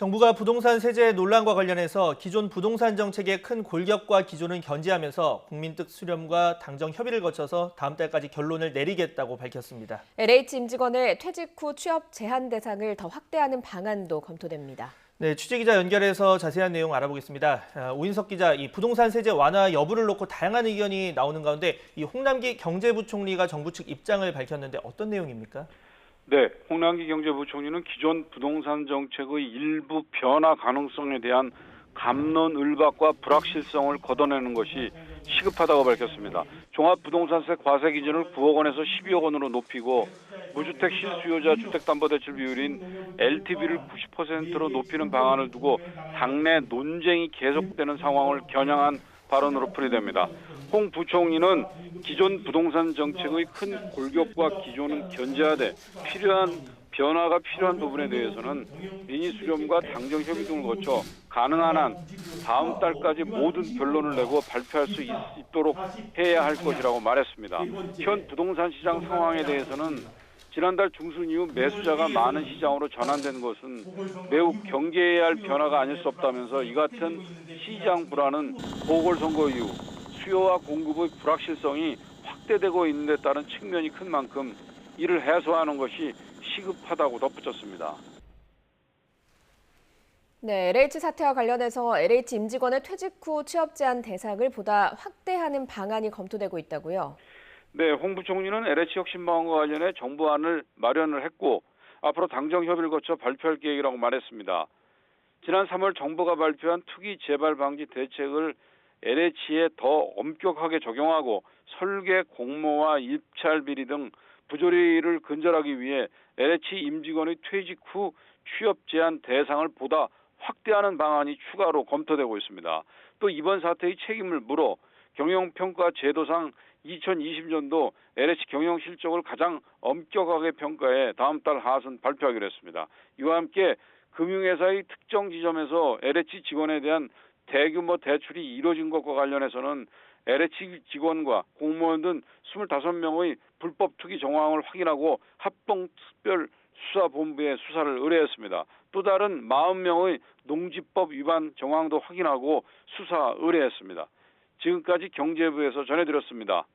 정부가 부동산 세제 논란과 관련해서 기존 부동산 정책의 큰 골격과 기조는 견지하면서 국민 뜻 수렴과 당정 협의를 거쳐서 다음 달까지 결론을 내리겠다고 밝혔습니다. LH 임직원의 퇴직 후 취업 제한 대상을 더 확대하는 방안도 검토됩니다. 네, 취재기자 연결해서 자세한 내용 알아보겠습니다. 오인석 기자, 이 부동산 세제 완화 여부를 놓고 다양한 의견이 나오는 가운데 이 홍남기 경제부총리가 정부 측 입장을 밝혔는데 어떤 내용입니까? 네, 홍남기 경제부총리는 기존 부동산 정책의 일부 변화 가능성에 대한 갑론을박과 불확실성을 걷어내는 것이 시급하다고 밝혔습니다. 종합부동산세 과세 기준을 9억 원에서 12억 원으로 높이고 무주택 실수요자 주택담보대출 비율인 LTV를 90%로 높이는 방안을 두고 당내 논쟁이 계속되는 상황을 겨냥한 발언으로 풀이됩니다. 홍 부총리는 기존 부동산 정책의 큰 골격과 기조는 견제하되 변화가 필요한 부분에 대해서는 민의 수렴과 당정 협의 등을 거쳐 가능한 한 다음 달까지 모든 결론을 내고 발표할 수 있도록 해야 할 것이라고 말했습니다. 현 부동산 시장 상황에 대해서는 지난달 중순 이후 매수자가 많은 시장으로 전환된 것은 매우 경계해야 할 변화가 아닐 수 없다면서 이 같은 시장 불안은 보궐선거 이후 수요와 공급의 불확실성이 확대되고 있는 데 따른 측면이 큰 만큼 이를 해소하는 것이 시급하다고 덧붙였습니다. 네, LH 사태와 관련해서 LH 임직원의 퇴직 후 취업 제한 대상을 보다 확대하는 방안이 검토되고 있다고요? 네, 홍 부총리는 LH 혁신방안과 관련해 정부안을 마련을 했고 앞으로 당정 협의를 거쳐 발표할 계획이라고 말했습니다. 지난 3월 정부가 발표한 투기 재발 방지 대책을 LH에 더 엄격하게 적용하고 설계 공모와 입찰 비리 등 부조리를 근절하기 위해 LH 임직원의 퇴직 후 취업 제한 대상을 보다 확대하는 방안이 추가로 검토되고 있습니다. 또 이번 사태의 책임을 물어 경영평가 제도상 2020년도 LH 경영 실적을 가장 엄격하게 평가해 다음 달 하순 발표하기로 했습니다. 이와 함께 금융회사의 특정 지점에서 LH 직원에 대한 대규모 대출이 이뤄진 것과 관련해서는 LH 직원과 공무원 등 25명의 불법 투기 정황을 확인하고 합동특별수사본부에 수사를 의뢰했습니다. 또 다른 40명의 농지법 위반 정황도 확인하고 수사 의뢰했습니다. 지금까지 경제부에서 전해드렸습니다.